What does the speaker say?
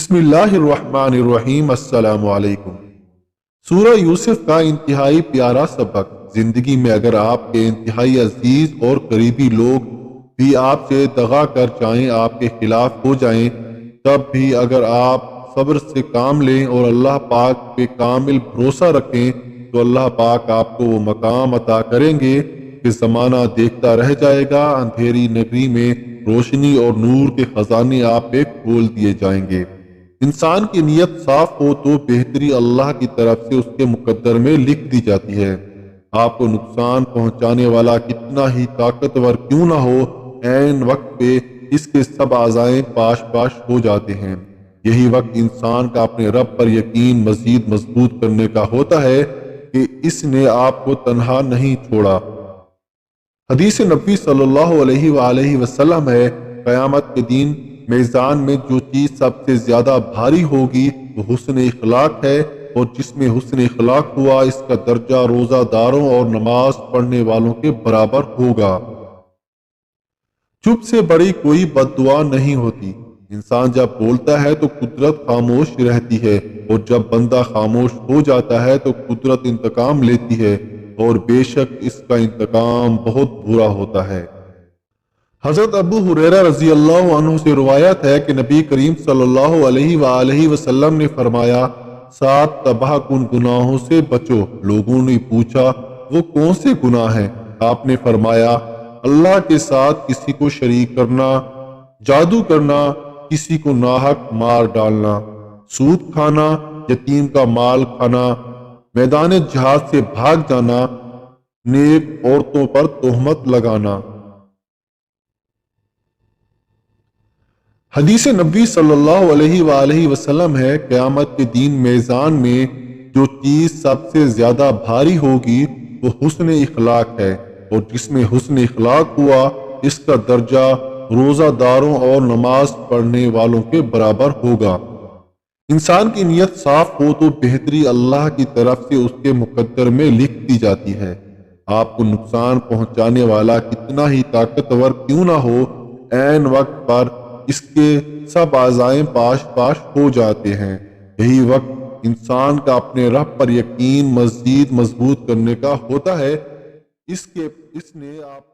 بسم اللہ الرحمن الرحیم۔ السلام علیکم۔ سورہ یوسف کا انتہائی پیارا سبق۔ زندگی میں اگر آپ کے انتہائی عزیز اور قریبی لوگ بھی آپ سے دغا کر چاہیں، آپ کے خلاف ہو جائیں، تب بھی اگر آپ صبر سے کام لیں اور اللہ پاک پہ کامل بھروسہ رکھیں تو اللہ پاک آپ کو وہ مقام عطا کریں گے کہ زمانہ دیکھتا رہ جائے گا۔ اندھیری نگری میں روشنی اور نور کے خزانے آپ پہ کھول دیے جائیں گے۔ انسان کی نیت صاف ہو تو بہتری اللہ کی طرف سے اس کے مقدر میں لکھ دی جاتی ہے۔ آپ کو نقصان پہنچانے والا کتنا ہی طاقتور کیوں نہ ہو، عین وقت پہ اس کے سب اعضائیں پاش پاش ہو جاتے ہیں۔ یہی وقت انسان کا اپنے رب پر یقین مزید مضبوط کرنے کا ہوتا ہے کہ اس نے آپ کو تنہا نہیں چھوڑا۔ حدیث نبی صلی اللہ علیہ وآلہ وسلم ہے، قیامت کے دن میزان میں جو چیز سب سے زیادہ بھاری ہوگی وہ حسن اخلاق ہے، اور جس میں حسن اخلاق ہوا اس کا درجہ روزہ داروں اور نماز پڑھنے والوں کے برابر ہوگا۔ چپ سے بڑی کوئی بد دعا نہیں ہوتی۔ انسان جب بولتا ہے تو قدرت خاموش رہتی ہے، اور جب بندہ خاموش ہو جاتا ہے تو قدرت انتقام لیتی ہے، اور بے شک اس کا انتقام بہت برا ہوتا ہے۔ حضرت ابو ہریرہ رضی اللہ عنہ سے روایت ہے کہ نبی کریم صلی اللہ علیہ وآلہ وسلم نے فرمایا، 7 تباہ کن گناہوں سے بچو۔ لوگوں نے پوچھا وہ کون سے گناہ ہیں؟ آپ نے فرمایا، اللہ کے ساتھ کسی کو شریک کرنا، جادو کرنا، کسی کو ناحق مار ڈالنا، سود کھانا، یتیم کا مال کھانا، میدان جہاد سے بھاگ جانا، نیک عورتوں پر تہمت لگانا۔ حدیث نبی صلی اللہ علیہ وآلہ وسلم ہے، قیامت کے دن میزان میں جو چیز سب سے زیادہ بھاری ہوگی وہ حسن اخلاق ہے، اور جس میں حسن اخلاق ہوا اس کا درجہ روزہ داروں اور نماز پڑھنے والوں کے برابر ہوگا۔ انسان کی نیت صاف ہو تو بہتری اللہ کی طرف سے اس کے مقدر میں لکھ دی جاتی ہے۔ آپ کو نقصان پہنچانے والا کتنا ہی طاقتور کیوں نہ ہو، عین وقت پر اس کے سب اعضائیں پاش پاش ہو جاتے ہیں۔ یہی وقت انسان کا اپنے رب پر یقین مزید مضبوط کرنے کا ہوتا ہے۔ اس نے آپ